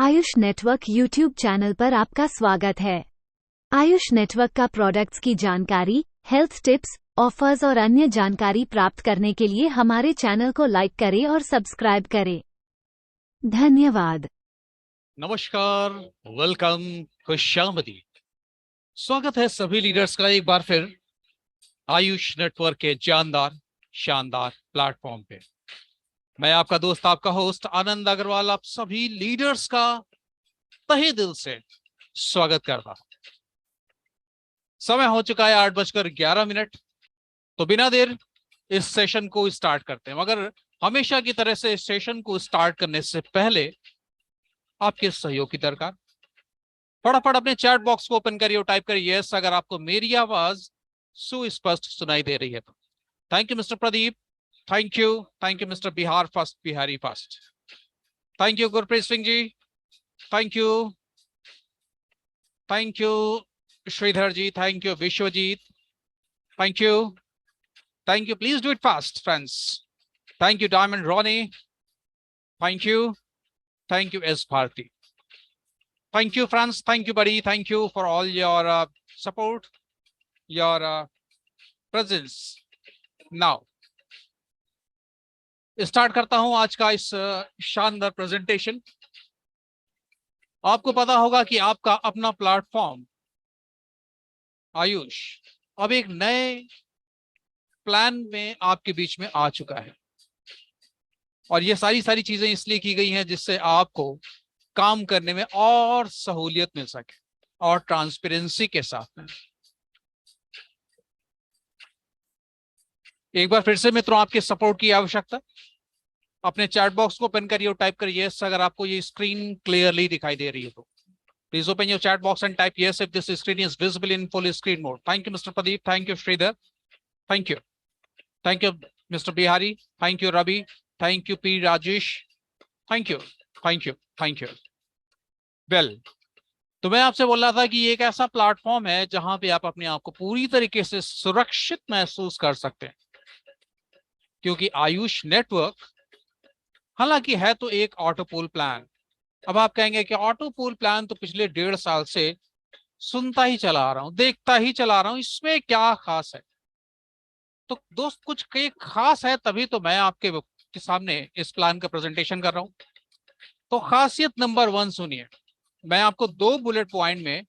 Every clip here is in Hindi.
आयुष नेटवर्क यूट्यूब चैनल पर आपका स्वागत है। आयुष नेटवर्क का प्रोडक्ट्स की जानकारी, हेल्थ टिप्स, ऑफर्स और अन्य जानकारी प्राप्त करने के लिए हमारे चैनल को लाइक करें और सब्सक्राइब करें। धन्यवाद। नमस्कार, वेलकम, खुशामदी। स्वागत है सभी लीडर्स का एक बार फिर आयुष नेटवर्क के जानदार शानदार प्लेटफॉर्म पे। मैं आपका दोस्त, आपका होस्ट आनंद अग्रवाल आप सभी लीडर्स का तहे दिल से स्वागत करता हूं। समय हो चुका है 8:11। तो बिना देर इस सेशन को स्टार्ट करते हैं, मगर हमेशा की तरह से इस सेशन को स्टार्ट करने से पहले आपके सहयोग की दरकार। फटाफट अपने चैट बॉक्स को ओपन करिए और टाइप करिए यस अगर आपको मेरी आवाज सुस्पष्ट सुनाई दे रही है तो। Thank you mister Pradeep, thank you mister Bihari first, thank you Gurpreet Singh ji, thank you Shridhar ji, thank you Vishwajeet, thank you, please do it fast friends, thank you diamond Roni, thank you S Bharti, thank you friends, thank you buddy, thank you for all your support, your presence. Now start करता हूं आज का इस शानदार प्रेजेंटेशन। आपको पता होगा कि आपका अपना प्लेटफॉर्म आयुष अब एक नए प्लान में आपके बीच में आ चुका है, और ये सारी चीजें इसलिए की गई हैं जिससे आपको काम करने में और सहूलियत मिल सके और ट्रांसपेरेंसी के साथ में। एक बार फिर से मित्रों, आपके सपोर्ट की आवश्यकता। अपने चैट बॉक्स को ओपन करिए और टाइप करिए यस अगर आपको ये स्क्रीन क्लियरली दिखाई दे रही है तो। Please open your chat box and type yes if this screen is visible in full screen mode. Thank you mister Pradeep, thank you Sridhar, thank you mister Bihari, thank you Ravi, thank you P Rajesh, thank you. Well, तो मैं आपसे बोल रहा था कि ये एक ऐसा प्लेटफॉर्म है जहां पे आप अपने आप को पूरी तरीके से सुरक्षित महसूस कर सकते हैं, क्योंकि आयुष नेटवर्क हालांकि है तो एक ऑटो पूल प्लान। अब आप कहेंगे कि ऑटो पूल प्लान तो पिछले 1.5 साल से सुनता ही चला आ रहा हूं, देखता ही चला आ रहा हूं, इसमें क्या खास है? तो दोस्त, कुछ खास है तभी तो मैं आपके सामने इस प्लान का प्रेजेंटेशन कर रहा हूं। तो खासियत नंबर 1 सुनिए। मैं आपको 2 बुलेट पॉइंट में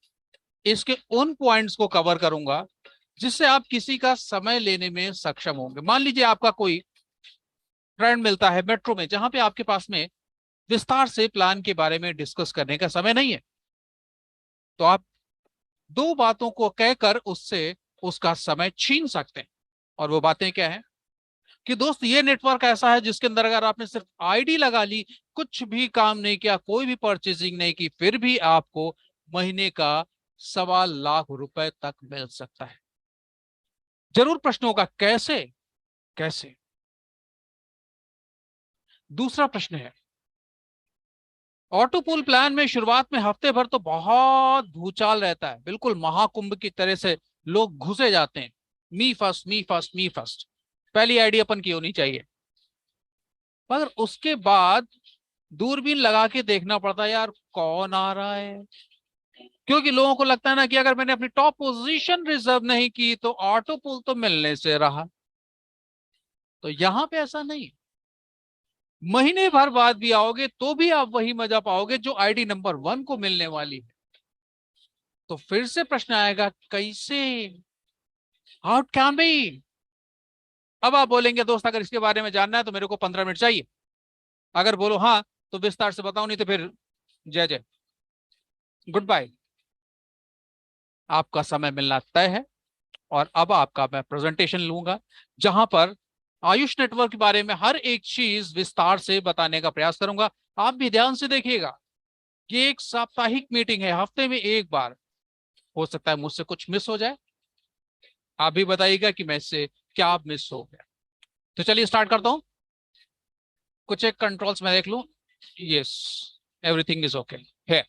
इसके उन पॉइंट्स को कवर करूंगा जिससे आप किसी का समय लेने में सक्षम होंगे। मान लीजिए आपका कोई फ्रेंड मिलता है मेट्रो में, जहां पे आपके पास में विस्तार से प्लान के बारे में डिस्कस करने का समय नहीं है, तो आप 2 बातों को कहकर उससे उसका समय छीन सकते हैं। और वो बातें क्या है कि दोस्त, ये नेटवर्क ऐसा है जिसके अंदर अगर आपने सिर्फ आईडी लगा ली, कुछ भी काम नहीं किया, कोई भी परचेजिंग नहीं की, फिर भी आपको महीने का 1.25 लाख रुपए तक मिल सकता है। जरूर प्रश्न होगा कैसे कैसे। दूसरा प्रश्न है, ऑटो पूल प्लान में शुरुआत में हफ्ते भर तो बहुत भूचाल रहता है, बिल्कुल महाकुंभ की तरह से लोग घुसे जाते हैं। मी फर्स्ट, मी फर्स्ट, मी फर्स्ट, पहली आईडी अपन की होनी चाहिए। मगर उसके बाद दूरबीन लगा के देखना पड़ता है, यार कौन आ रहा है, क्योंकि लोगों को लगता है ना कि अगर मैंने अपनी टॉप पोजीशन रिजर्व नहीं की तो ऑटो पुल तो मिलने से रहा। तो यहां पे ऐसा नहीं, महीने भर बाद भी आओगे तो भी आप वही मजा पाओगे जो आईडी नंबर 1 को मिलने वाली है। तो फिर से प्रश्न आएगा, कैसे, हाउ कैन बी? अब आप बोलेंगे दोस्त, अगर इसके बारे में जानना है तो मेरे को 15 मिनट चाहिए। अगर बोलो हाँ तो विस्तार से बताओ, नहीं तो फिर जय जय, गुड बाय। आपका समय मिलना तय है। और अब आपका मैं प्रेजेंटेशन लूंगा जहां पर आयुष नेटवर्क के बारे में हर एक चीज विस्तार से बताने का प्रयास करूंगा। आप भी ध्यान से देखिएगा। ये एक साप्ताहिक मीटिंग है, हफ्ते में एक बार। हो सकता है मुझसे कुछ मिस हो जाए, आप भी बताइएगा कि मैं इससे क्या मिस हो गया। तो चलिए स्टार्ट करता हूं। कुछ एक कंट्रोल्स में देख लूं। यस, एवरीथिंग इज ओके है।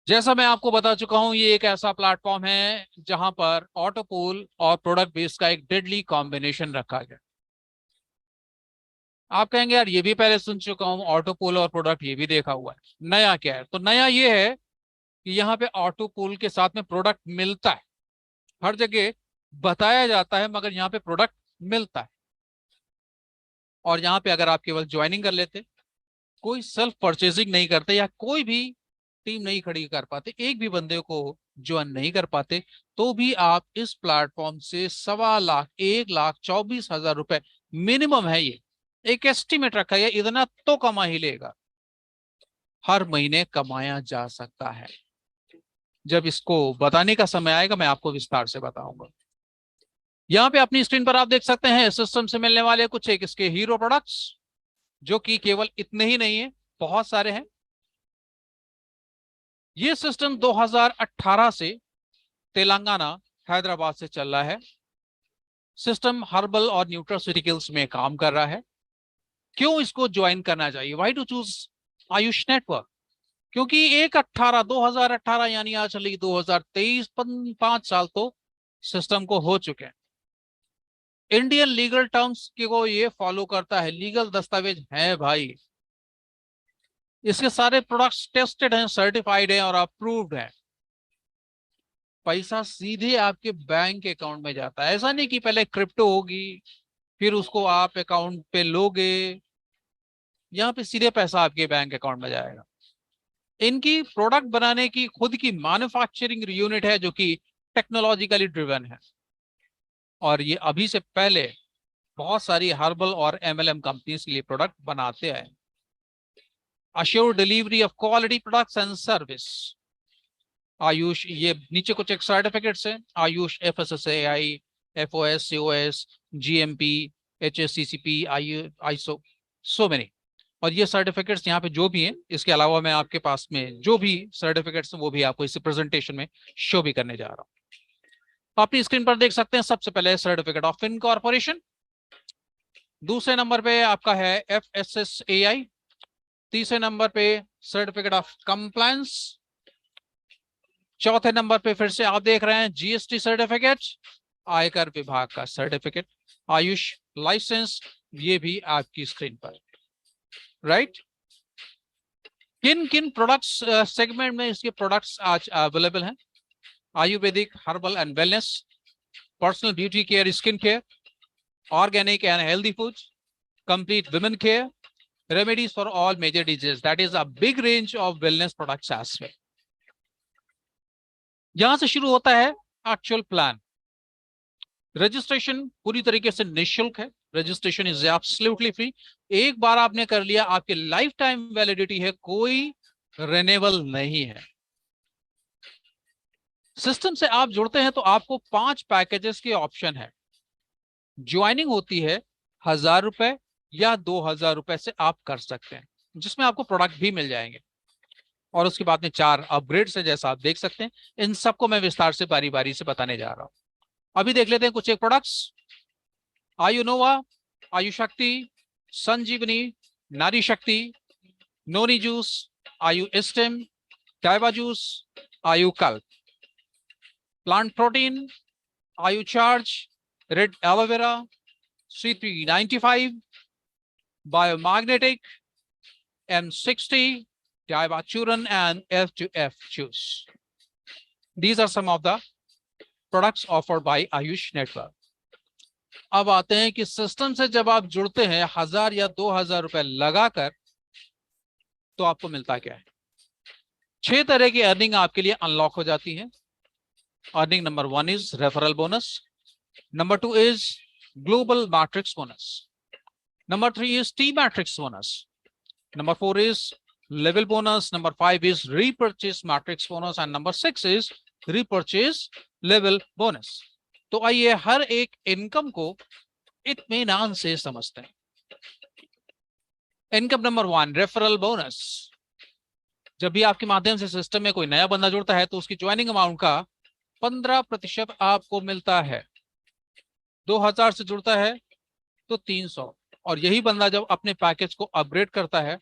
जैसा मैं आपको बता चुका हूं, ये एक ऐसा प्लेटफॉर्म है जहां पर ऑटो पूल और प्रोडक्ट बेस का एक डेडली कॉम्बिनेशन रखा गया। आप कहेंगे यार ये भी पहले सुन चुका हूँ, ऑटो पूल और प्रोडक्ट ये भी देखा हुआ है, नया क्या है? तो नया ये है कि यहाँ पे ऑटो पूल के साथ में प्रोडक्ट मिलता है। हर जगह बताया जाता है मगर यहाँ पे प्रोडक्ट मिलता है। और यहाँ पे अगर आप केवल ज्वाइनिंग कर लेते, कोई सेल्फ परचेजिंग नहीं करते या कोई भी टीम नहीं खड़ी कर पाते, एक भी बंदे को ज्वाइन नहीं कर पाते, तो भी आप इस प्लेटफॉर्म से 1.25 लाख 1,24,000 रुपए मिनिमम है, ये एक एस्टिमेट रखा है, इतना तो कमा ही लेगा, हर महीने कमाया जा सकता है। जब इसको बताने का समय आएगा मैं आपको विस्तार से बताऊंगा। यहाँ पे अपनी स्क्रीन पर आप देख सकते हैं सिस्टम से मिलने वाले कुछ एक इसके हीरो प्रोडक्ट्स, जो कि केवल इतने ही नहीं है, बहुत सारे हैं। ये सिस्टम 2018 से तेलंगाना हैदराबाद से चल रहा है। सिस्टम हर्बल और न्यूट्रास्यूटिकल्स में काम कर रहा है। क्यों इसको ज्वाइन करना चाहिए? Why to choose Ayush network? क्योंकि 2018 यानी आज चली 2023, 5 साल तो सिस्टम को हो चुके हैं। इंडियन लीगल टर्म्स को ये फॉलो करता है, लीगल दस्तावेज है भाई। इसके सारे प्रोडक्ट्स टेस्टेड हैं, सर्टिफाइड हैं और अप्रूव्ड हैं। पैसा सीधे आपके बैंक अकाउंट में जाता है। ऐसा नहीं कि पहले क्रिप्टो होगी फिर उसको आप अकाउंट पे लोगे, यहाँ पे सीधे पैसा आपके बैंक अकाउंट में जाएगा। इनकी प्रोडक्ट बनाने की खुद की मैन्युफैक्चरिंग यूनिट है जो कि टेक्नोलॉजिकली ड्रिवन है। और ये अभी से पहले बहुत सारी हर्बल और एमएलएम कंपनीज के लिए प्रोडक्ट बनाते हैं। Assure delivery of quality products and service. Ayush, ये नीचे कुछ एक सर्टिफिकेट्स हैं, Ayush FSSAI, FOS, COS, GMP, HACCP, ISO, so many. और ये सर्टिफिकेट्स यहाँ पे जो भी हैं, इसके अलावा मैं आपके पास में जो भी सर्टिफिकेट्स हैं वो भी आपको इस प्रेजेंटेशन में शो भी करने जा रहा हूँ। अपनी स्क्रीन पर देख सकते हैं सबसे पहले सर्टिफिकेट ऑफ इनकॉर्पोरेशन, दूसरे नंबर पे आपका है FSSAI, तीसरे नंबर पे सर्टिफिकेट ऑफ कंप्लायंस, चौथे नंबर पे फिर से आप देख रहे हैं GST सर्टिफिकेट, आयकर विभाग का सर्टिफिकेट, आयुष लाइसेंस, ये भी आपकी स्क्रीन पर, राइट। किन किन प्रोडक्ट्स सेगमेंट में इसके प्रोडक्ट्स आज अवेलेबल हैं? Ayurvedic, herbal and wellness, personal beauty care, skin care, organic and healthy foods, complete women care, remedies for all major diseases. That is a big range of wellness products as well. यहां से शुरू होता है एक्चुअल प्लान। रजिस्ट्रेशन पूरी तरीके से निःशुल्क है, रजिस्ट्रेशन इज एब्सोल्युटली फ्री। एक बार आपने कर लिया, आपकी लाइफ टाइम वैलिडिटी है, कोई रिन्यूअल नहीं है। सिस्टम से आप जुड़ते हैं तो आपको 5 पैकेजेस के ऑप्शन है। ज्वाइनिंग होती है 1,000 रुपए या 2,000 रुपए से आप कर सकते हैं, जिसमें आपको प्रोडक्ट भी मिल जाएंगे। और उसके बाद में 4 अपग्रेड्स है, जैसा आप देख सकते हैं। इन सबको मैं विस्तार से बारी बारी से बताने जा रहा हूं। अभी देख लेते हैं कुछ एक प्रोडक्ट्स। आयु नोवा, आयु शक्ति, संजीवनी, नारी शक्ति, नोनी जूस, आयु एस्टेम, टाइबा जूस, आयु कल्प, प्लांट प्रोटीन, आयु charge, red aloe vera, C395, biomagnetic, M60, Divachuran and F2F juice. These are some of the products offered by Ayush Network. अब आते हैं कि सिस्टम से जब आप जुड़ते हैं 1,000 या 2,000 रुपए लगाकर, तो आपको मिलता क्या है? 6 तरह की अर्निंग आपके लिए अनलॉक हो जाती है। Earning number 1 is referral bonus, number 2 is global matrix bonus, number 3 is T-Matrix bonus, number 4 is level bonus, number 5 is repurchase matrix bonus and number 6 is repurchase level bonus. तो आइए हर एक इनकम को इत्मीनान से समझते हैं। Income number 1, referral bonus. जब भी आपके माध्यम से सिस्टम में कोई नया बंदा जुड़ता है तो उसकी ज्वाइनिंग अमाउंट का 15% आपको मिलता है। 2,000 से जुड़ता है तो 300, और यही बंदा जब अपने पैकेज को अपग्रेड करता है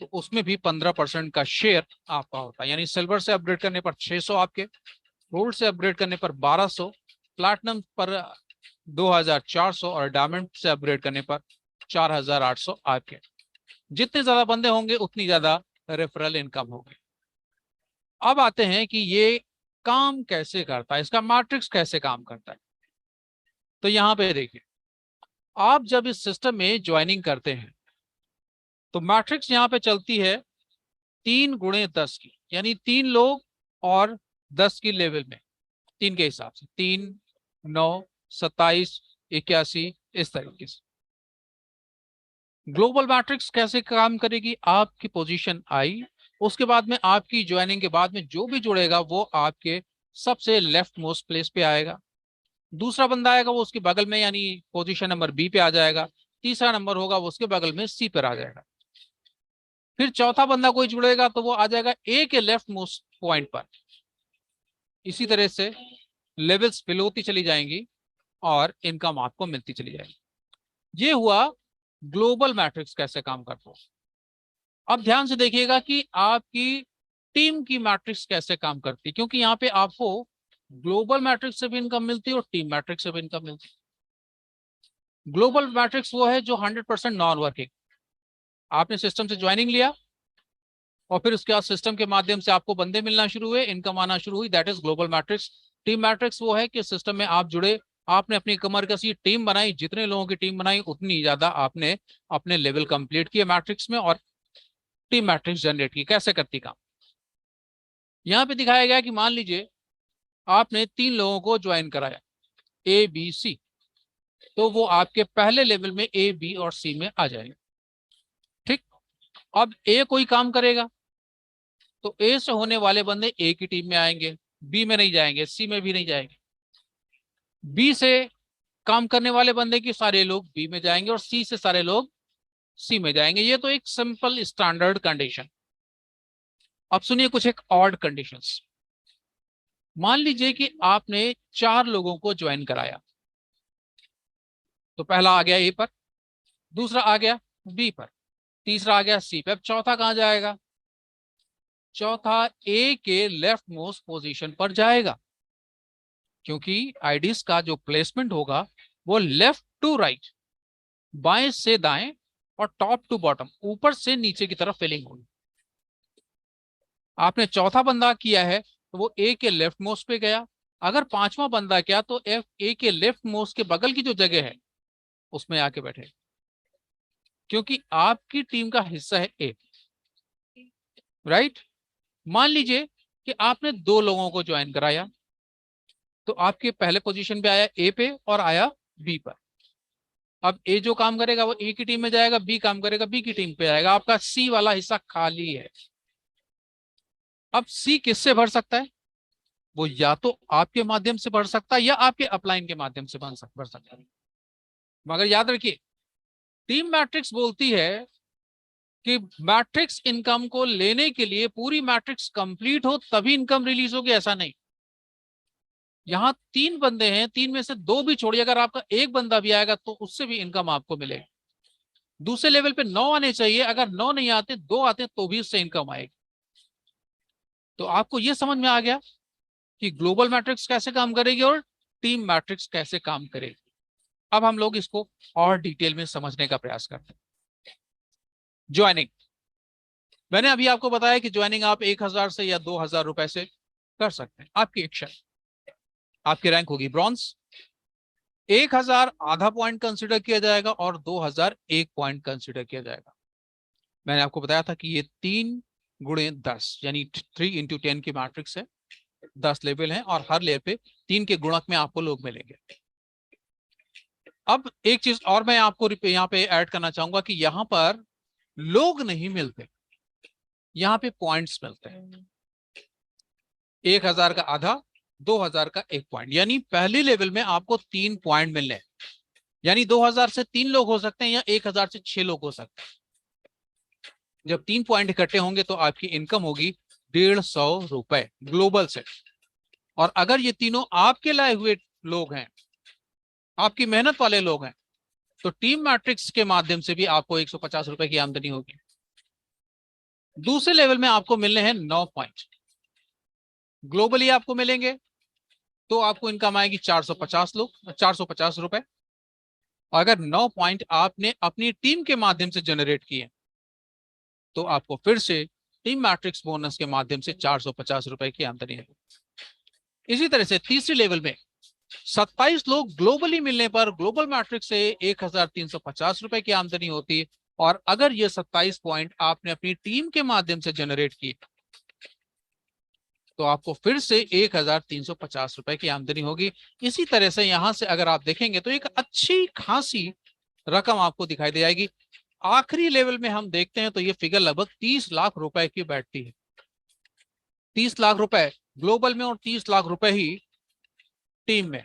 तो उसमें भी 15% का शेयर आपका होता है। यानी सिल्वर से अपग्रेड करने पर 600 आपके, गोल्ड से अपग्रेड करने पर 1,200, प्लैटिनम पर 2,400 और डायमंड से अपग्रेड करने पर 4,800 आपके। जितने ज्यादा बंदे होंगे उतनी ज्यादा रेफरल इनकम होगी। अब आते हैं कि ये काम कैसे करता है, इसका मैट्रिक्स कैसे काम करता है। तो यहां पे देखिए, आप जब इस सिस्टम में ज्वाइनिंग करते हैं तो मैट्रिक्स यहां पे चलती है 3 × 10 की, यानी 3 लोग और 10 की लेवल में, 3 के हिसाब से 3, 9, 27, 81 इस तरीके से। ग्लोबल मैट्रिक्स कैसे काम करेगी, आपकी पोजीशन आई, उसके बाद में आपकी ज्वाइनिंग के बाद में जो भी जुड़ेगा वो आपके सबसे लेफ्ट मोस्ट प्लेस पे आएगा। दूसरा बंदा आएगा वो उसके बगल में, यानी पोजीशन नंबर बी पे आ जाएगा। तीसरा नंबर होगा वो उसके बगल में सी पर आ जाएगा। फिर चौथा बंदा कोई जुड़ेगा तो वो आ जाएगा ए के लेफ्ट मोस्ट पॉइंट पर। इसी तरह से लेवल्स फिल होती चली जाएंगी और इनकम आपको मिलती चली जाएगी। ये हुआ ग्लोबल मैट्रिक्स कैसे काम करता है। अब ध्यान से देखिएगा कि आपकी टीम की मैट्रिक्स कैसे काम करती है, क्योंकि यहाँ पे आपको ग्लोबल मैट्रिक्स से भी इनकम मिलती है और टीम मैट्रिक्स से भी इनकम मिलती है। ग्लोबल मैट्रिक्स वो है जो 100% नॉन वर्किंग, आपने सिस्टम से ज्वाइनिंग लिया और फिर उसके बाद सिस्टम के माध्यम से आपको बंदे मिलना शुरू हुए, इनकम आना शुरू हुई, that is global matrix. Team matrix वो है कि सिस्टम में आप जुड़े, आपने अपनी कमर कसी, टीम बनाई, जितने लोगों की टीम बनाई उतनी ज्यादा आपने अपने लेवल कंप्लीट किए मैट्रिक्स में, और टीम मैट्रिक्स जनरेट की। कैसे करती काम, यहां पे दिखाया गया कि मान लीजिए आपने 3 लोगों को ज्वाइन कराया, ए बी सी, तो वो आपके पहले लेवल में ए बी और सी में आ जाएंगे। ठीक, अब ए कोई काम करेगा तो ए से होने वाले बंदे ए की टीम में आएंगे, बी में नहीं जाएंगे, सी में भी नहीं जाएंगे। बी से काम करने वाले बंदे की सारे लोग बी में जाएंगे और सी से सारे लोग सी में जाएंगे। ये तो एक सिंपल स्टैंडर्ड कंडीशन। अब सुनिए कुछ एक ऑड कंडीशंस। मान लीजिए कि आपने 4 लोगों को ज्वाइन कराया, तो पहला आ गया ए पर, दूसरा आ गया बी पर, तीसरा आ गया सी पे। अब चौथा कहां जाएगा, चौथा ए के लेफ्ट मोस्ट पोजीशन पर जाएगा, क्योंकि आईडीज का जो प्लेसमेंट होगा वो लेफ्ट टू राइट, बाएं से दाएं और टॉप टू बॉटम, ऊपर से नीचे की तरफ फिलिंग होगी। आपने चौथा बंदा किया है तो वो ए के लेफ्ट मोस्ट पे गया। अगर पांचवा बंदा किया तो ए के लेफ्ट मोस्ट के बगल की जो जगह है उसमें आके बैठे, क्योंकि आपकी टीम का हिस्सा है ए, राइट। मान लीजिए कि आपने 2 लोगों को ज्वाइन कराया, तो आपके पहले पोजीशन पे आया ए पे और आया बी पर। अब ए जो काम करेगा वो ए की टीम में जाएगा, बी काम करेगा बी की टीम पे आएगा, आपका सी वाला हिस्सा खाली है। अब सी किससे भर सकता है, वो या तो आपके माध्यम से भर सकता है या आपके अपलाइन के माध्यम से भर सकता है। मगर याद रखिए, टीम मैट्रिक्स बोलती है कि मैट्रिक्स इनकम को लेने के लिए पूरी मैट्रिक्स कंप्लीट हो तभी इनकम रिलीज होगी, ऐसा नहीं। यहां 3 बंदे हैं, 3 में से 2 भी छोड़िए, अगर आपका एक बंदा भी आएगा तो उससे भी इनकम आपको मिलेगी। दूसरे लेवल पे 9 आने चाहिए, अगर 9 नहीं आते, 2 आते तो भी उससे इनकम आएगी। तो आपको यह समझ में आ गया कि ग्लोबल मैट्रिक्स कैसे काम करेगी और टीम मैट्रिक्स कैसे काम करेगी। अब हम लोग इसको और डिटेल में समझने का प्रयास करते हैं। ज्वाइनिंग, मैंने अभी आपको बताया कि ज्वाइनिंग आप 1,000 से या 2,000 रुपए से कर सकते हैं। आपकी इच्छा, आपकी रैंक होगी ब्रॉन्ज। 1,000 आधा पॉइंट कंसिडर किया जाएगा और 2,000 1 पॉइंट कंसिडर किया जाएगा। मैंने आपको बताया था कि ये 3 × 10 यानी 3 × 10 की मैट्रिक्स है। 10 लेवल हैं और हर लेवल पे 3 के गुणक में आपको लोग मिलेंगे। अब एक चीज और मैं आपको यहाँ पे ऐड करना चाहूंगा कि यहाँ पर लोग नहीं मिलते, यहाँ पे पॉइंट्स मिलते हैं। 1,000 का आधा, 2,000 का 1 पॉइंट, यानी पहले लेवल में आपको 3 पॉइंट मिलने, यानी 2,000 से 3 लोग हो सकते हैं या 1,000 से 6 लोग हो सकते हैं। जब 3 पॉइंट इकट्ठे होंगे तो आपकी इनकम होगी 150 रुपए ग्लोबल से। और अगर ये तीनों आपके लाए हुए लोग हैं, आपकी मेहनत वाले लोग हैं, तो टीम मैट्रिक्स के माध्यम से भी आपको 150 रुपए की आमदनी होगी। दूसरे लेवल में आपको मिलने हैं 9 पॉइंट, ग्लोबली आपको मिलेंगे तो आपको इनकम आएगी 450 रुपए। अगर 9 पॉइंट आपने अपनी टीम के माध्यम से जनरेट किए तो आपको फिर से टीम मैट्रिक्स बोनस के माध्यम से 450 रुपए की आमदनी है। इसी तरह से तीसरी लेवल में 27 लोग ग्लोबली मिलने पर ग्लोबल मैट्रिक्स से 1350 रुपए की आमदनी होती है। और अगर ये 27 पॉइंट आपने अपनी टीम के माध्यम से जनरेट किए तो आपको फिर से 1350 रुपए की आमदनी होगी। इसी तरह से यहां से अगर आप देखेंगे तो एक अच्छी खासी रकम आपको दिखाई दे जाएगी। आखिरी लेवल में हम देखते हैं तो ये फिगर लगभग 30 लाख रुपए की बैठती है। 30 लाख रुपए ग्लोबल में और 30 लाख रुपए ही टीम में।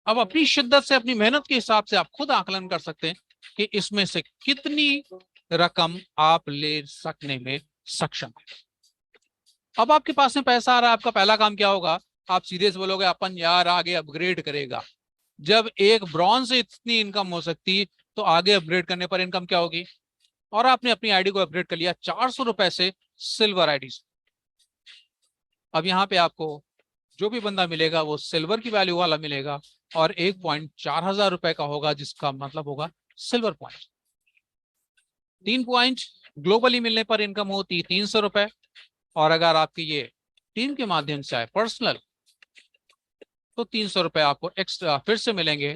अब अपनी शिद्दत से, अपनी मेहनत के हिसाब से आप खुद आकलन कर सकते हैं कि इसमें से कितनी रकम आप ले सकने में सक्षम है। अब आपके पास में पैसा आ रहा है, आपका पहला काम क्या होगा? आप सीधे से बोलोगे अपन यार आगे अपग्रेड करेगा। जब एक ब्रॉन्ज से इतनी इनकम हो सकती तो आगे अपग्रेड करने पर इनकम क्या होगी? और आपने अपनी आईडी को अपग्रेड कर लिया 400 रुपए से सिल्वर आईडी से। अब यहाँ पे आपको जो भी बंदा मिलेगा वो सिल्वर की वैल्यू वाला मिलेगा और 1.4000 रुपए का होगा, जिसका मतलब होगा सिल्वर पॉइंट। 3 पॉइंट ग्लोबली मिलने पर इनकम होती 300 रुपए। और अगर आपकी ये टीम के माध्यम से आए पर्सनल तो 300 रुपए आपको एक्स्ट्रा फिर से मिलेंगे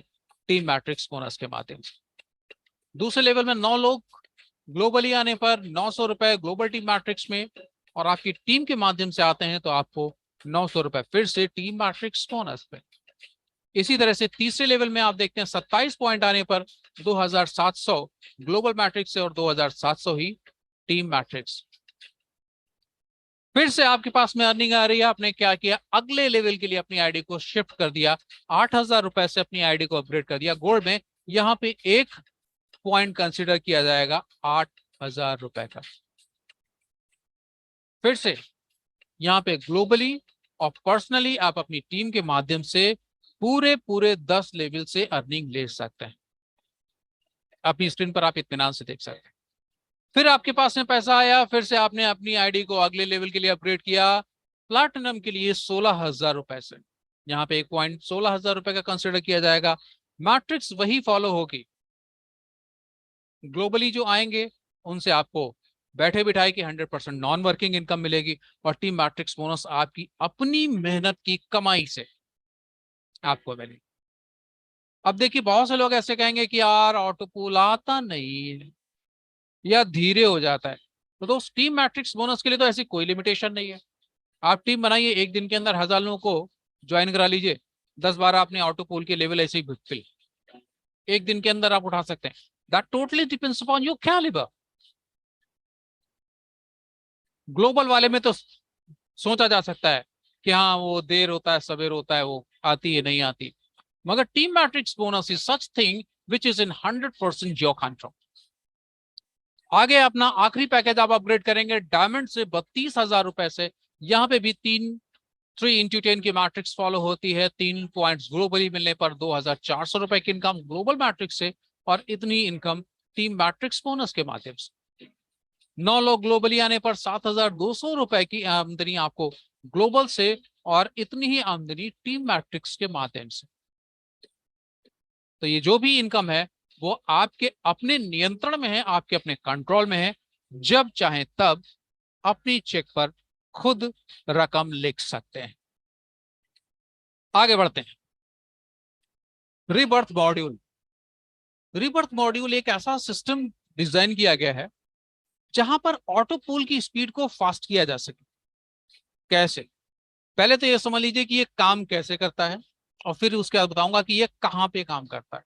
टीम मैट्रिक्स बोनस के माध्यम से। दूसरे लेवल में 9 लोग ग्लोबली आने पर 900 रुपए ग्लोबल टीम मैट्रिक्स में, और आपकी टीम के माध्यम से आते हैं तो आपको 900 रुपए फिर से टीम मैट्रिक्स बोनस पे। इसी तरह से तीसरे लेवल में आप देखते हैं 27 पॉइंट आने पर 2700 ग्लोबल मैट्रिक्स से और 2700 ही टीम मैट्रिक्स। फिर से आपके पास में अर्निंग आ रही है। आपने क्या किया? अगले लेवल के लिए अपनी आईडी को शिफ्ट कर दिया, 8000 रुपए से अपनी आईडी को अपग्रेड कर दिया गोल्ड में। यहां पे एक पॉइंट कंसीडर किया जाएगा 8000 रुपए का। फिर से यहां पे ग्लोबली और पर्सनली आप अपनी टीम के माध्यम से पूरे 10 लेवल से अर्निंग ले सकते हैं। अपनी स्क्रीन पर आप इत्मीनान से देख सकते हैं। फिर आपके पास में पैसा आया, फिर से आपने अपनी आईडी को अगले लेवल के लिए अपग्रेड किया प्लैटिनम के लिए 16,000 रुपए से। यहाँ पे एक पॉइंट 16,000 रुपए का कंसिडर किया जाएगा। मैट्रिक्स वही फॉलो होगी। ग्लोबली जो आएंगे उनसे आपको बैठे बिठाए की 100% नॉन वर्किंग इनकम मिलेगी और टीम मैट्रिक्स बोनस आपकी अपनी मेहनत की कमाई से आपको मिलेगी। अब देखिए बहुत से लोग ऐसे कहेंगे कि यार ऑटो पूल आता नहीं या धीरे हो जाता है। तो दोस्त टीम मैट्रिक्स बोनस के लिए तो ऐसी कोई लिमिटेशन नहीं है। आप टीम बनाइए, एक दिन के अंदर 1000 लोगों को ज्वाइन करा लीजिए, 10-12 अपने ऑटो पूल के लेवल ऐसे ही फिल एक दिन के अंदर आप उठा सकते हैं। That totally depends upon your calibre. Global वाले में तो सोचा जा सकता है कि हाँ वो देर होता है सवेर होता है, वो आती है नहीं आती, मगर team matrix bonus is such thing which is in 100% your control. आगे अपना आखिरी पैकेज आप अपग्रेड करेंगे डायमंड से 32,000 रुपए से। यहाँ पे भी 3x10 की मैट्रिक्स फॉलो होती है। 3 पॉइंट्स ग्लोबली मिलने पर 2,400 रुपए की इनकम ग्लोबल मैट्रिक्स से और इतनी इनकम टीम मैट्रिक्स बोनस के माध्यम से। 9 लोग ग्लोबली आने पर 7,200 रुपए की आमदनी आपको ग्लोबल से और इतनी ही आमदनी टीम मैट्रिक्स के माध्यम से। तो ये जो भी इनकम है वो आपके अपने नियंत्रण में है, आपके अपने कंट्रोल में है। जब चाहे तब अपनी चेक पर खुद रकम लिख सकते हैं। आगे बढ़ते हैं। Rebirth module. रीबर्थ मॉड्यूल एक ऐसा सिस्टम डिजाइन किया गया है जहां पर ऑटो पूल की स्पीड को फास्ट किया जा सके। कैसे? पहले तो ये समझ लीजिए कि ये काम कैसे करता है और फिर उसके बाद बताऊंगा कि ये कहां पे काम करता है।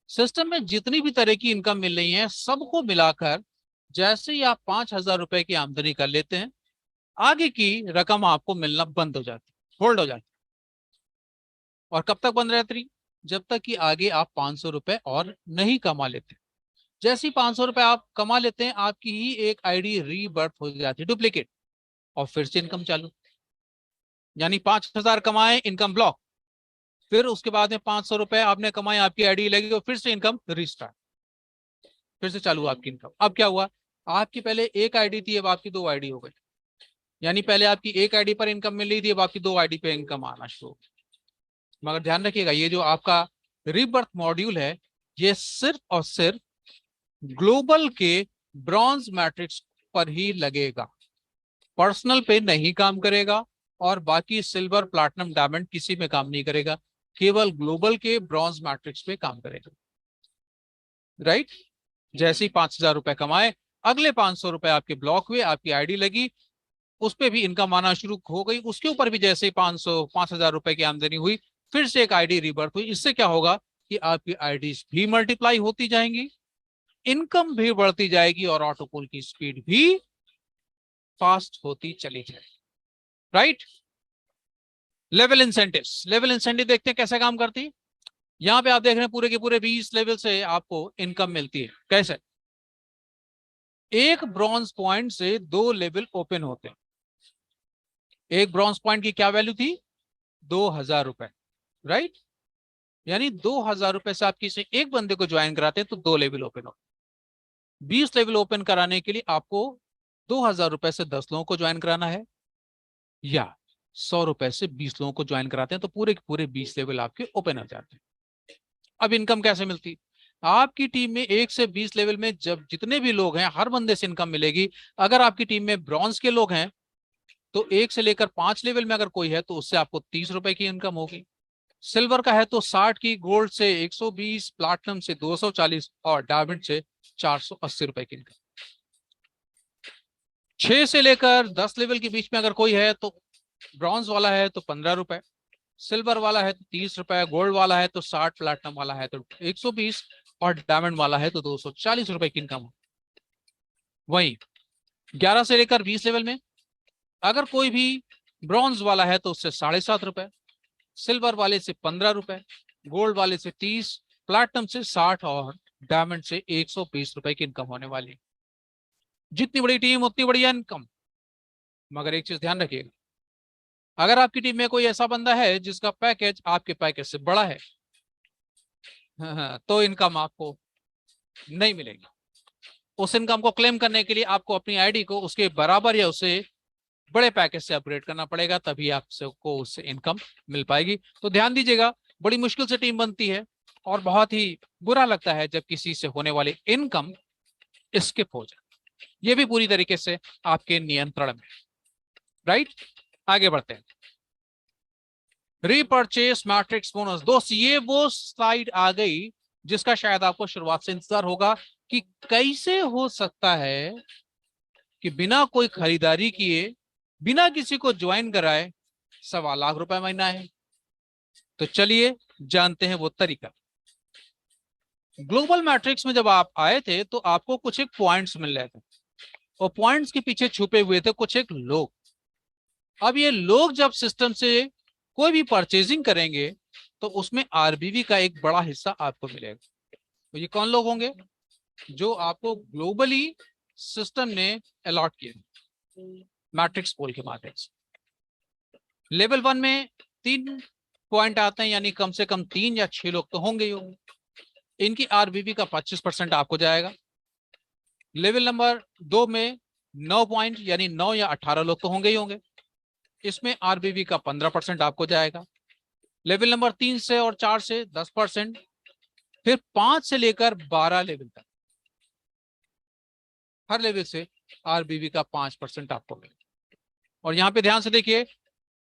सिस्टम में जितनी भी तरह की इनकम मिल रही है सबको मिलाकर जैसे ही आप 5,000 रुपए की आमदनी कर लेते हैं आगे की रकम आपको मिलना बंद हो जाती, होल्ड हो जाती। और कब तक बंद रहती? जब तक कि आगे आप 500 रुपए और नहीं कमा लेते। जैसे ही 500 रुपए आप कमा लेते हैं आपकी ही एक आईडी रीबर्थ हो जाती है, डुप्लीकेट, और फिर से इनकम चालू। यानी 5,000 कमाए, इनकम ब्लॉक, फिर उसके बाद में 500 रुपए आपने कमाए, आपकी आईडी लगी और फिर से इनकम रिस्टार्ट, फिर से चालू आपकी इनकम। अब क्या हुआ? आपकी पहले एक आईडी थी, अब आपकी 2 आईडी हो गई। यानी पहले आपकी एक आईडी पर इनकम मिल रही थी, अब आपकी 2 आईडी पे इनकम आना शुरू हो गई। मगर ध्यान रखिएगा ये जो आपका रीबर्थ मॉड्यूल है ये सिर्फ और सिर्फ ग्लोबल के ब्रॉन्ज मैट्रिक्स पर ही लगेगा, पर्सनल पे नहीं काम करेगा और बाकी सिल्वर प्लैटिनम डायमंड किसी में काम नहीं करेगा, केवल ग्लोबल के ब्रॉन्ज मैट्रिक्स पे काम करेगा। राइट? जैसे ही 5,000 रुपए कमाए, अगले 500 रुपए आपके ब्लॉक हुए, आपकी आईडी लगी, उस पे भी इनकम आना शुरू हो गई, उसके ऊपर भी जैसे ही 5,000 रुपए की आमदनी हुई, फिर से एक आईडी रिबर्थ हुई। इससे क्या होगा कि आपकी आईडीज भी मल्टीप्लाई होती जाएंगी, इनकम भी बढ़ती जाएगी और ऑटो पुल की स्पीड भी फास्ट होती चली जाएगी। Right? Level incentives, level incentive देखते हैं कैसे काम करती है। यहां पे आप देख रहे हैं पूरे के पूरे 20 लेवल से आपको इनकम मिलती है। कैसे? एक ब्रॉन्ज पॉइंट से 2 लेवल ओपन होते हैं। एक ब्रॉन्ज पॉइंट की क्या वैल्यू थी? 2,000 रुपए। राइट? यानी 2,000 रुपए से आप किसी एक बंदे को ज्वाइन कराते हैं तो 2 लेवल ओपन हो। 20 लेवल ओपन कराने के लिए आपको 2,000 रुपए से 10 लोगों को ज्वाइन कराना है, या 100 रुपए से 20 लोगों को ज्वाइन कराते हैं तो पूरे के पूरे 20 लेवल आपके ओपन हो जाते हैं। अब इनकम कैसे मिलती? आपकी टीम में 1 से 20 लेवल में जब जितने भी लोग हैं, हर बंदे से इनकम मिलेगी। अगर आपकी टीम में ब्रॉन्ज के लोग हैं तो 1 से लेकर 5 लेवल में अगर कोई है तो उससे आपको 30 रुपए की इनकम होगी। सिल्वर का है तो 60 की, गोल्ड से 120, प्लैटिनम से 240 और डायमंड से 480 रुपए की इनकम। 6 से लेकर 10 लेवल के बीच में अगर कोई है तो ब्रॉन्ज वाला है तो 15 रुपए, सिल्वर वाला है तो 30 रुपए, गोल्ड वाला है तो 60, प्लैटिनम वाला है तो 120 और डायमंड वाला है तो 240 रुपए की इनकम। वहीं 11 से लेकर 20 लेवल में अगर कोई भी ब्रॉन्ज वाला है तो उससे 7.5 रुपए, सिल्वर वाले से 15 रुपए, गोल्ड वाले से 30, प्लैटिनम से 60 और डायमंड से 120 रुपए की इनकम होने वाली। जितनी बड़ी टीम उतनी बढ़िया इनकम। मगर एक चीज ध्यान रखिएगा, अगर आपकी टीम में कोई ऐसा बंदा है जिसका पैकेज आपके पैकेज से बड़ा है, तो इनकम आपको नहीं मिलेगी। उस इनकम को क्लेम करने के लिए आपको अपनी आईडी को उसके बराबर या उससे बड़े पैकेज से अपग्रेड करना पड़ेगा, तभी आपको उससे इनकम मिल पाएगी। तो ध्यान दीजिएगा, बड़ी मुश्किल से टीम बनती है और बहुत ही बुरा लगता है जब किसी से होने वाली इनकम स्किप हो जाए। ये भी पूरी तरीके से आपके नियंत्रण में। राइट? आगे बढ़ते हैं। रीपरचेस मैट्रिक्स बोनस। दोस्त, ये वो स्लाइड आ गई जिसका शायद आपको शुरुआत से इंतजार होगा कि कैसे हो सकता है कि बिना कोई खरीदारी किए, बिना किसी को ज्वाइन कराए 1.25 लाख रुपए महीना है। तो चलिए जानते हैं वो तरीका। ग्लोबल मैट्रिक्स में जब आप आए थे तो आपको कुछ एक पॉइंट्स मिल रहे थे और पॉइंट्स के पीछे छुपे हुए थे कुछ एक लोग। अब ये लोग जब सिस्टम से कोई भी परचेजिंग करेंगे तो उसमें आरबीवी का एक बड़ा हिस्सा आपको मिलेगा। तो ये कौन लोग होंगे? जो आपको ग्लोबली सिस्टम ने अलॉट किए मैट्रिक्स पोल के माध्यम से। लेवल 1 में 3 पॉइंट आते हैं, यानी कम से कम 3 या 6 लोग तो होंगे ही होंगे। इनकी आरबीवी का 25% आपको जाएगा। लेवल नंबर 2 में 9 पॉइंट यानी 9 या 18 लोग तो होंगे ही होंगे, इसमें आरबीवी का 15% आपको जाएगा। लेवल नंबर 3 से और 4 से 10%, फिर 5 से लेकर 12 लेवल तक हर लेवल से आरबीवी का 5% आपको मिलेगा। और यहां पे ध्यान से देखिए,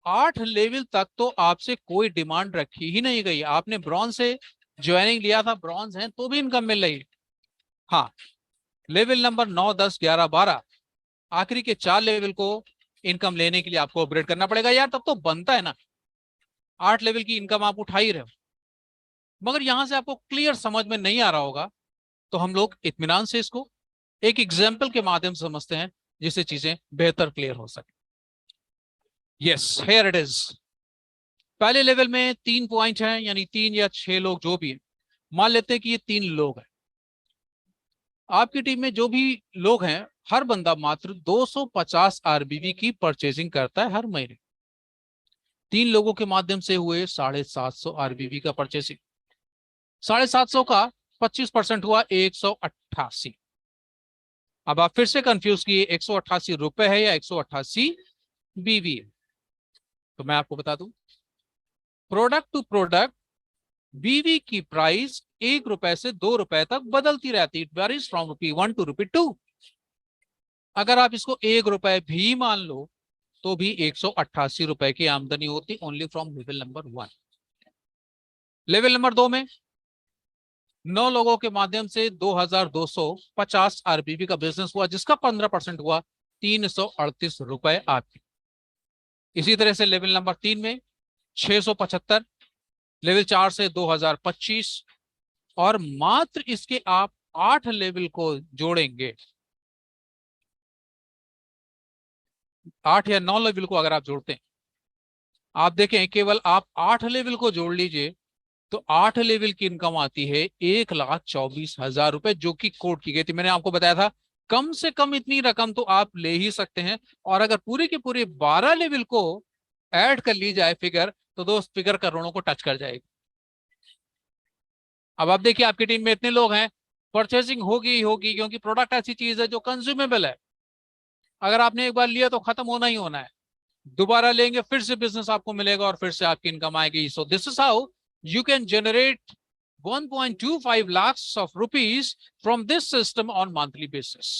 8 लेवल तक तो आपसे कोई डिमांड रखी ही नहीं गई। आपने ब्रॉन्ज से ज्वाइनिंग लिया था, ब्रॉन्ज है तो भी इनकम मिल रही है। हाँ, लेवल नंबर 9, 10, 11, 12 आखिरी के 4 लेवल को इनकम लेने के लिए आपको अपग्रेड करना पड़ेगा। यार तब तो बनता है ना, 8 लेवल की इनकम आप उठा ही रहे हो। मगर यहां से आपको क्लियर समझ में नहीं आ रहा होगा, तो हम लोग इत्मीनान से इसको एक एग्जाम्पल के माध्यम से समझते हैं जिससे चीजें बेहतर क्लियर हो सके। Yes, here it is. पहले लेवल में 3 पॉइंट हैं, यानी 3 या 6 लोग जो भी हैं। मान लेते हैं कि ये 3 लोग हैं। आपकी टीम में जो भी लोग हैं, हर बंदा मात्र 250 आरबीवी की परचेजिंग करता है हर महीने। 3 लोगों के माध्यम से हुए 750 आरबीवी का परचेसिंग। 750 का 25% हुआ 188। अब आप फिर से कंफ्यूज किए, 188 रुपए है या 188 बीवी है? तो मैं आपको बता दूं, प्रोडक्ट टू प्रोडक्ट बीवी की प्राइस 1 रुपए से 2 रुपए तक बदलती रहती है, इट वेरीज फ्रॉम ₹1 to ₹2। अगर आप इसको 1 रुपए भी मान लो तो भी 188 रुपए की आमदनी होती, only from level number 1। Level number 2 में 9 लोगों के माध्यम से 2250 आरबीबी का बिजनेस हुआ, जिसका 15% हुआ 338 रुपए आपके। इसी तरह से लेवल नंबर 3 में 675, लेवल 4 से 2025, और मात्र इसके आप 8 लेवल को जोड़ेंगे, 8 या 9 लेवल को अगर आप जोड़ते हैं, आप देखें केवल आप 8 लेवल को जोड़ लीजिए तो 8 लेवल की इनकम आती है 1,24,000 रुपए, जो कि कोट की गई थी। मैंने आपको बताया था कम से कम इतनी रकम तो आप ले ही सकते हैं, और अगर पूरे के पूरे 12 लेवल को ऐड कर ली जाए फिगर, तो दोस्त फिगर करोड़ों को टच कर जाएगी। अब आप देखिए आपकी टीम में इतने लोग हैं, परचेसिंग होगी ही होगी, क्योंकि प्रोडक्ट ऐसी चीज है जो कंज्यूमेबल है। अगर आपने एक बार लिया तो खत्म होना ही होना है, दोबारा लेंगे फिर से बिजनेस आपको मिलेगा और फिर से आपकी इनकम आएगी। सो this is how you can generate 1.25 lakhs of rupees from this system on monthly basis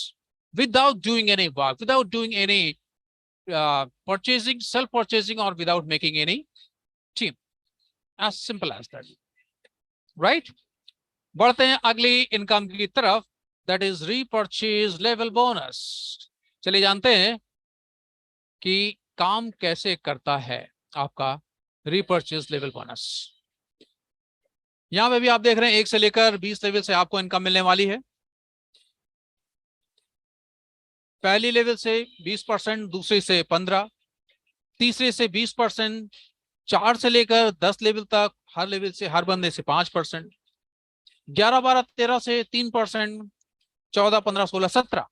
without doing any work, without doing any purchasing, self purchasing, or without making any team. As simple as that, right? बढ़ते हैं अगली इनकम की तरफ, that is repurchase level bonus। चलिए जानते हैं कि काम कैसे करता है आपका repurchase level bonus। यहां पे भी आप देख रहे हैं 1 से लेकर 20 लेवल से आपको इनकम मिलने वाली है। पहली लेवल से 20%, दूसरे से 15%, तीसरे से 20%, 4 से लेकर 10 लेवल तक हर लेवल से हर बंदे से 5%, 11, 12, 13 से 3%, 14, 15, 16, 17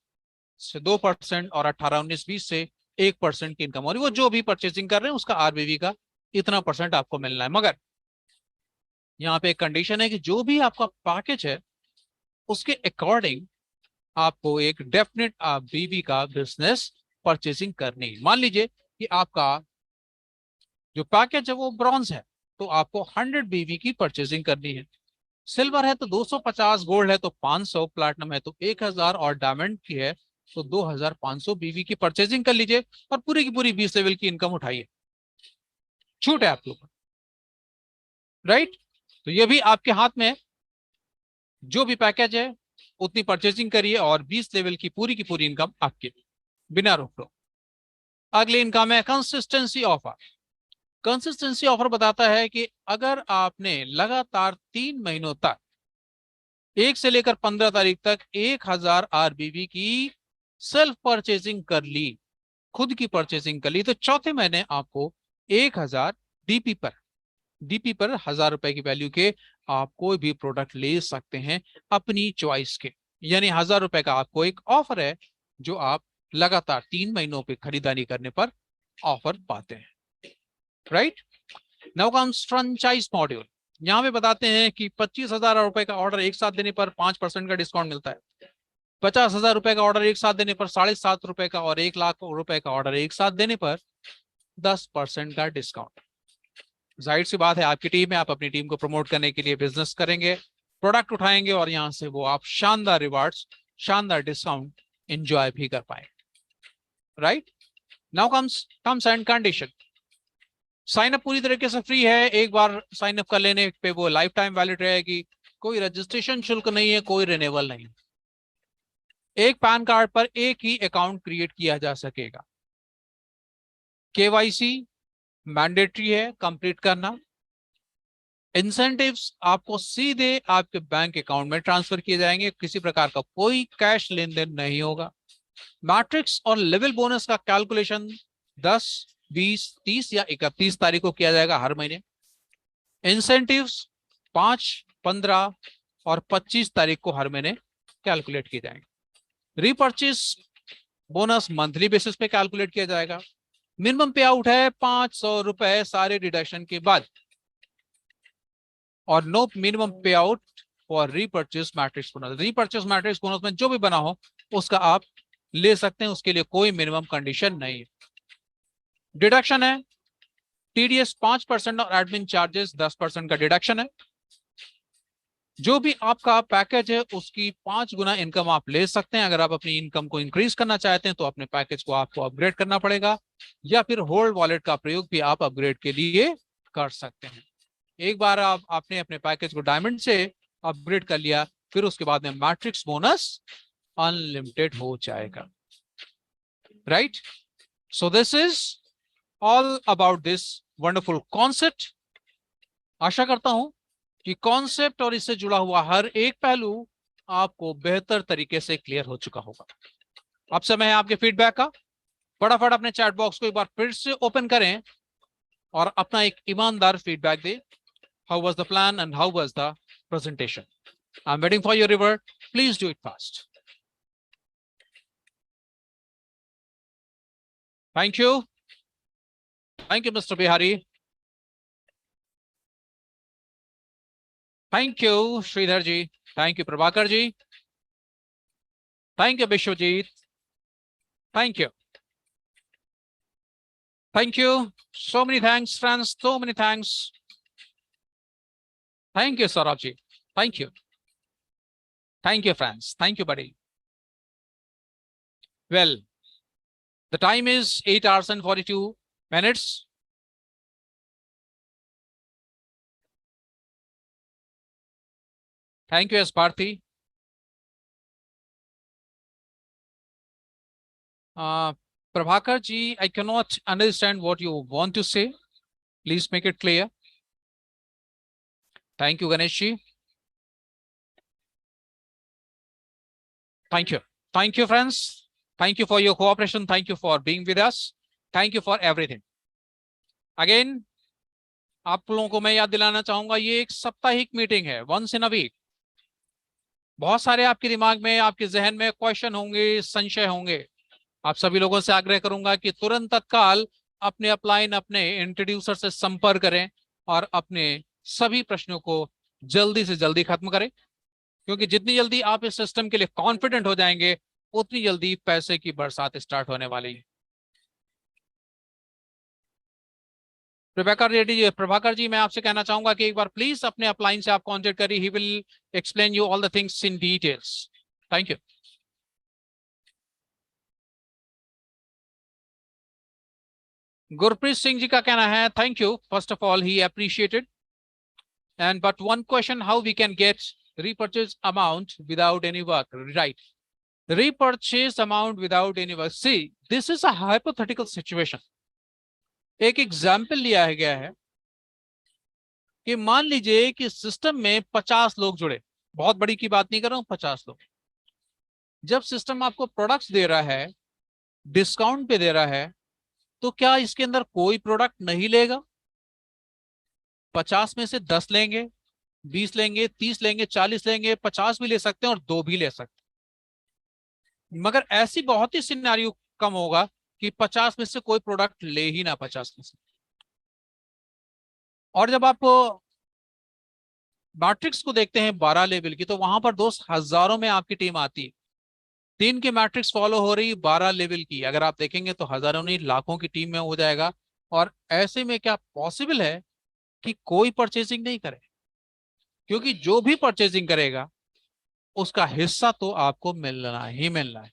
से 2%, और 18, 19, 20 से 1% की इनकम। और वो जो भी परचेसिंग कर रहे हैं उसका आरबीवी का इतना % आपको मिलना है। मगर यहाँ पे एक कंडीशन है कि जो भी आपका पैकेज है उसके अकॉर्डिंग आपको एक डेफिनेट बीवी का बिजनेस परचेसिंग करनी है। मान लीजिए कि आपका जो पैकेज है वो ब्रॉन्ज है तो आपको 100 बीवी की परचेसिंग करनी है, सिल्वर है तो 250, गोल्ड है तो 500, प्लैटिनम है तो 1000, और डायमंड की है तो 2500 बीवी की परचेसिंग कर लीजिए और पूरी की पूरी 20 लेवल की इनकम उठाइए। छूट है आपके ऊपर, राइट? तो ये भी आपके हाथ में है, जो भी पैकेज है उतनी परचेसिंग करिए और 20 लेवल की पूरी इनकम आपके, बिना रोक टोक। अगली इनकम है कंसिस्टेंसी ऑफर। कंसिस्टेंसी ऑफर बताता है कि अगर आपने लगातार 3 महीनों तक 1 से लेकर 15 तारीख तक 1000 आरबीबी की सेल्फ परचेसिंग कर ली, खुद की परचेसिंग कर ली, तो चौथे महीने आपको 1000 डीपी पर 1000 रुपए की वैल्यू के आप कोई भी प्रोडक्ट ले सकते हैं अपनी चॉइस के। यानी 1000 रुपए का आपको एक ऑफर है जो आप लगातार 3 महीनों पे खरीदारी करने पर ऑफर पाते हैं, right? Now comes franchise module. यहां पे बताते हैं कि 25,000 रुपए का ऑर्डर एक साथ देने पर 5% का डिस्काउंट मिलता है, 50,000 रुपए का ऑर्डर एक साथ देने पर 7.5 रुपए का, और 1 लाख रुपए का ऑर्डर एक साथ देने पर 10% का डिस्काउंट। जाहिर सी बात है आपकी टीम है, आप अपनी टीम को प्रमोट करने के लिए बिजनेस करेंगे, प्रोडक्ट उठाएंगे और यहां से वो आप शानदार रिवार्ड्स, शानदार डिस्काउंट एंजॉय भी कर पाए, right? Now comes terms and condition. Sign up पूरी तरीके से फ्री है, एक बार साइन अप कर लेने पे वो लाइफ टाइम वैलिड रहेगी, कोई रजिस्ट्रेशन शुल्क नहीं है, कोई रिन्यूअल नहीं। एक पैन कार्ड पर एक ही अकाउंट क्रिएट किया जा सकेगा। केवाईसी मैंडेटरी है कंप्लीट करना। इंसेंटिव्स आपको सीधे आपके बैंक अकाउंट में ट्रांसफर किए जाएंगे, किसी प्रकार का कोई कैश लेन देन नहीं होगा। मैट्रिक्स और लेवल बोनस का कैलकुलेशन 10, 20, 30 या 31 तारीख को किया जाएगा हर महीने। इंसेंटिव्स 5, 15 और 25 तारीख को हर महीने कैलकुलेट किए जाएंगे। रीपर्चेस बोनस मंथली बेसिस पे कैलकुलेट किया जाएगा। मिनिमम पे आउट है 500 रुपए सारे डिडक्शन के बाद, और नो मिनिमम पे out for repurchase matrix bonus. Repurchase matrix bonus में जो भी बना हो उसका आप ले सकते हैं, उसके लिए कोई मिनिमम कंडीशन नहीं है। डिडक्शन है टीडीएस 5% और एडमिन चार्जेस 10% का डिडक्शन है। जो भी आपका पैकेज है उसकी 5 गुना इनकम आप ले सकते हैं। अगर आप अपनी इनकम को इंक्रीज करना चाहते हैं तो अपने पैकेज को आपको अपग्रेड करना पड़ेगा, या फिर होल्ड वॉलेट का प्रयोग भी आप अपग्रेड के लिए कर सकते हैं। एक बार आपने अपने पैकेज को डायमंड से अपग्रेड कर लिया, फिर उसके बाद में मैट्रिक्स बोनस अनलिमिटेड हो जाएगा, right? So this is all about this wonderful concept. आशा करता हूं कि कॉन्सेप्ट और इससे जुड़ा हुआ हर एक पहलू आपको बेहतर तरीके से क्लियर हो चुका होगा। अब समय है आपके फीडबैक का। फटाफट अपने चैट बॉक्स को एक बार फिर से ओपन करें और अपना एक ईमानदार फीडबैक दें। How was the plan and how was the presentation? I am waiting for your revert, please do it fast. Thank you mister Bihari. Thank you Shridhar ji. Thank you Prabhakar ji. Thank you Vishwajeet. Thank you. Thank you. So many thanks, friends. So many thanks. Thank you, Saurabh. Thank you. Thank you, friends. Thank you, buddy. Well, the time is 8 hours and 42 minutes. Thank you, Asparthi. Prabhakar ji, I cannot understand what you want to say. Please make it clear. Thank you, Ganesh ji. Thank you. Thank you, friends. Thank you for your cooperation. Thank you for being with us. Thank you for everything. Again, आप लोगों को मैं याद दिलाना चाहूंगा, ये एक साप्ताहिक मीटिंग है, वंस इन अ वीक। बहुत सारे आपके दिमाग में, आपके जहन में क्वेश्चन होंगे, संशय होंगे। आप सभी लोगों से आग्रह करूंगा कि तुरंत तत्काल अपने अपलाइन, अपने इंट्रोड्यूसर से संपर्क करें और अपने सभी प्रश्नों को जल्दी से जल्दी खत्म करें, क्योंकि जितनी जल्दी आप इस सिस्टम के लिए कॉन्फिडेंट हो जाएंगे उतनी जल्दी पैसे की बरसात स्टार्ट होने वाली है। प्रभाकर जी, मैं आपसे कहना चाहूंगा कि एक बार प्लीज अपने अपलाइन से आप कॉन्टेक्ट करिए। He will explain you all the things in details. Thank you. Gurpreet Singh ji का कहना है thank you, first of all he appreciated, and but one question, how we can get repurchase amount without any work, right? Repurchase amount without any work. See, this is a hypothetical situation. एक एग्जाम्पल लिया गया है कि मान लीजिए कि सिस्टम में 50 लोग जुड़े, बहुत बड़ी की बात नहीं कर रहा हूं, 50 लोग। जब सिस्टम आपको प्रोडक्ट्स दे रहा है, डिस्काउंट पे दे रहा है, तो क्या इसके अंदर कोई प्रोडक्ट नहीं लेगा? 50 में से 10 लेंगे, 20 लेंगे, 30 लेंगे, 40 लेंगे, 50 भी ले सकते हैं और 2 भी ले सकते हैं। मगर ऐसी बहुत ही सिनेरियो कम होगा कि 50 में से कोई प्रोडक्ट ले ही ना, 50 में से। और जब आप मैट्रिक्स को देखते हैं 12 लेवल की, तो वहां पर दोस्त हजारों में आपकी टीम आती है। 3 की मैट्रिक्स फॉलो हो रही, 12 लेवल की अगर आप देखेंगे तो हजारों नहीं, लाखों की टीम में हो जाएगा। और ऐसे में क्या पॉसिबल है कि कोई परचेसिंग नहीं करे? क्योंकि जो भी परचेसिंग करेगा उसका हिस्सा तो आपको मिलना ही मिलना है।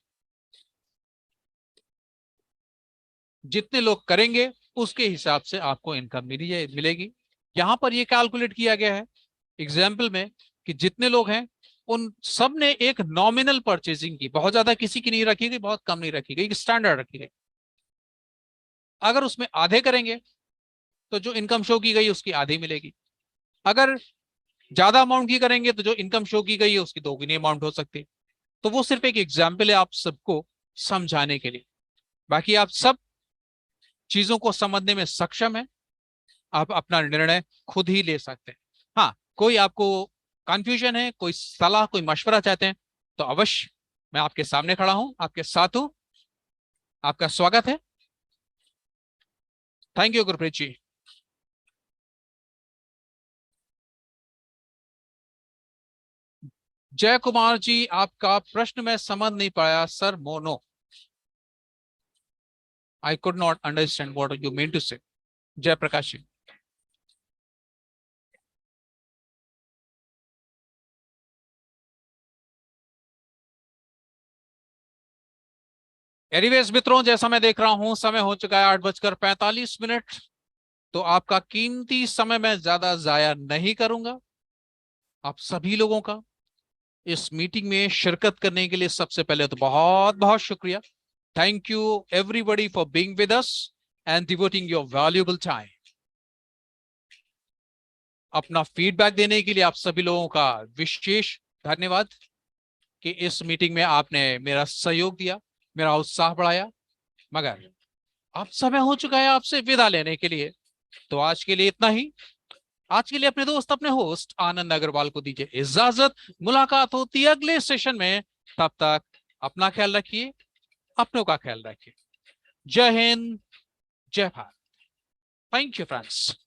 जितने लोग करेंगे उसके हिसाब से आपको इनकम मिलेगी। यहां पर ये कैलकुलेट किया गया है एग्जाम्पल में कि जितने लोग हैं उन सब ने एक नॉमिनल परचेसिंग की, बहुत ज्यादा किसी की नहीं रखी गई, बहुत कम नहीं रखी गई, स्टैंडर्ड रखी गई। अगर उसमें आधे करेंगे तो जो इनकम शो की गई उसकी आधी मिलेगी। अगर ज्यादा अमाउंट की करेंगे तो जो इनकम शो की गई है उसकी दोगुनी अमाउंट हो सकती है। तो वो सिर्फ एक एग्जाम्पल है आप सबको समझाने के लिए। बाकी आप सब चीजों को समझने में सक्षम है, आप अपना निर्णय खुद ही ले सकते हैं। हाँ, कोई आपको कंफ्यूजन है, कोई सलाह, कोई मशवरा चाहते हैं तो अवश्य मैं आपके सामने खड़ा हूं, आपके साथ हूं। आपका स्वागत है। Thank you Gurpreet ji. जय कुमार जी, आपका प्रश्न मैं समझ नहीं पाया सर। मोनो, I could not understand what you mean to say. Jai Prakash ji. Anyways मित्रों, जैसा मैं देख रहा हूं समय हो चुका है 8:45। तो आपका कीमती समय मैं ज्यादा जाया नहीं करूंगा। आप सभी लोगों का इस मीटिंग में शिरकत करने के लिए सबसे पहले तो बहुत बहुत शुक्रिया। Thank you everybody for being with us and devoting your valuable time. अपना फीडबैक देने के लिए आप सभी लोगों का विशेष धन्यवाद कि इस मीटिंग में आपने मेरा सहयोग दिया, मेरा उत्साह बढ़ाया। मगर अब समय हो चुका है आपसे विदा लेने के लिए। तो आज के लिए इतना ही। आज के लिए अपने दोस्त, अपने होस्ट आनंद अग्रवाल को दीजिए इजाजत। मुलाकात होती है अगले सेशन में। तब तक अपना ख्याल रखिए, अपनों का ख्याल रखिए। जय हिंद, जय भारत। Thank you friends.